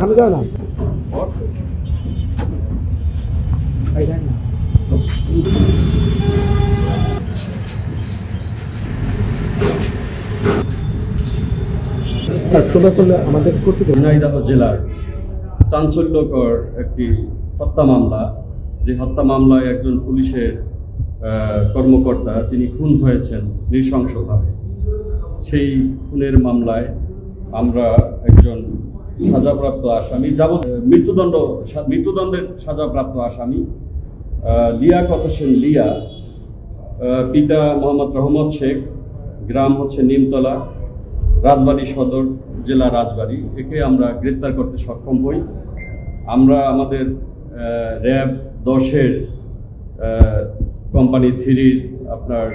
আমি যাই না ঝিনাইদহ জেলার চাঞ্চল্যকর একটি হত্যা মামলা, যে হত্যা মামলায় একজন পুলিশের কর্মকর্তা তিনি খুন হয়েছেন নৃশংসভাবে। সেই খুনের মামলায় আমরা একজন সাজাপ্রাপ্ত আসামি মৃত্যুদণ্ডের সাজাপ্রাপ্ত আসামি লিয়াকত হোসেন লিয়া, পিতা মোহাম্মদ রহমত শেখ, গ্রাম হচ্ছে নিমতলা, রাজবাড়ী সদর জেলা রাজবাড়ী, একে আমরা গ্রেপ্তার করতে সক্ষম হই। আমরা আমাদের র্যাব 10-এর কোম্পানি 3-র আপনার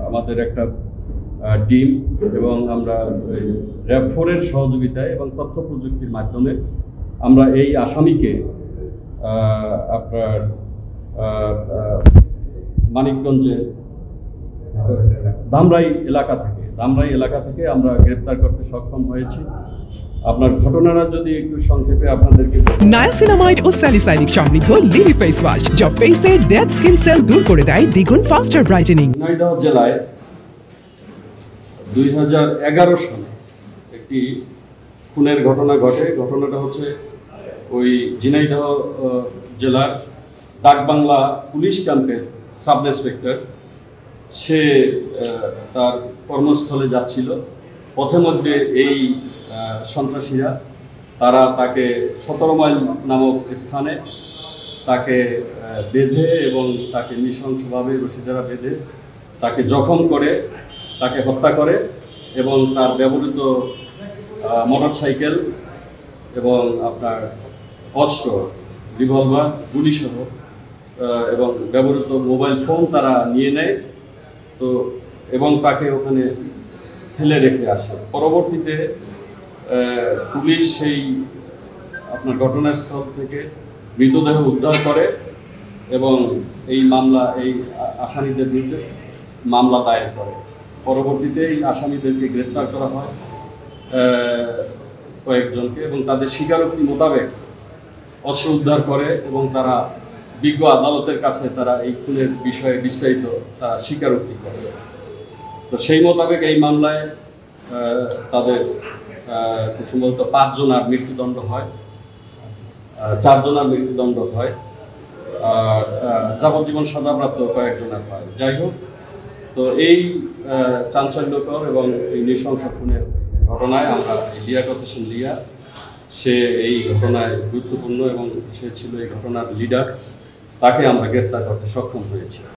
আমাদের একটা টিম এবং আমরা র্যাব 4-এর সহযোগিতায় এবং তথ্য প্রযুক্তির মাধ্যমে আমরা এই আসামিকে আপনার মানিকগঞ্জের ধামরাই এলাকা থেকে আমরা গ্রেপ্তার করতে সক্ষম হয়েছি। আপনার ঘটনাটা যদি একটু সংক্ষেপে আপনাদেরকে নায়াসিনামাইড ও স্যালিসাইলিক সমৃদ্ধ লিলি ফেস ওয়াশ যা ফেসের ডেড স্কিন সেল দূর করে দেয় দ্বিগুণ ফাস্টার ব্রাইটেনিং। ঝিনাইদহ জেলায় 2011 সালে একটি খুনের ঘটনা ঘটে। ঘটনাটা হচ্ছে ওই ঝিনাইদহ জেলার ডাকবাংলা পুলিশ ক্যাম্পের সাব ইন্সপেক্টর, সে তার কর্মস্থলে যাচ্ছিল। পথে মধ্যে এই সন্ত্রাসীরা তারা তাকে 17 মাইল নামক স্থানে তাকে বেঁধে এবং তাকে নৃশংসভাবে রশি দ্বারা বেঁধে তাকে জখম করে তাকে হত্যা করে এবং তার ব্যবহৃত মোটরসাইকেল এবং আপনার অস্ত্র, রিভলভার, গুলিসহ এবং ব্যবহৃত মোবাইল ফোন তারা নিয়ে নেয় তো এবং তাকে ওখানে ফেলে রেখে আসে। পরবর্তীতে পুলিশ সেই আপনার ঘটনাস্থল থেকে মৃতদেহ উদ্ধার করে এবং এই আসামিদের বিরুদ্ধে মামলা দায়ের করে। পরবর্তীতে এই আসামিদেরকে গ্রেপ্তার করা হয় কয়েকজনকে এবং তাদের স্বীকারোক্তি মোতাবেক অস্ত্র উদ্ধার করে এবং তারা বিজ্ঞ আদালতের কাছে তারা এই খুনের বিষয়ে বিস্তারিত তারা স্বীকারোক্তি করে। তো সেই মোতাবেক এই মামলায় তাদের খুব সম্ভবত 5 জনের মৃত্যুদণ্ড হয়, 4 জনের মৃত্যুদণ্ড হয়, আর যাবজ্জীবন সাজাপ্রাপ্ত কয়েকজনের হয়। যাই হোক, তো এই চাঞ্চল্যকর এবং এই নৃশংস খুনের ঘটনায় আমরা লিয়াকত হোসেন লিয়া, সে এই ঘটনায় গুরুত্বপূর্ণ এবং সে ছিল এই ঘটনার লিডার, তাকে আমরা গ্রেপ্তার করতে সক্ষম হয়েছি।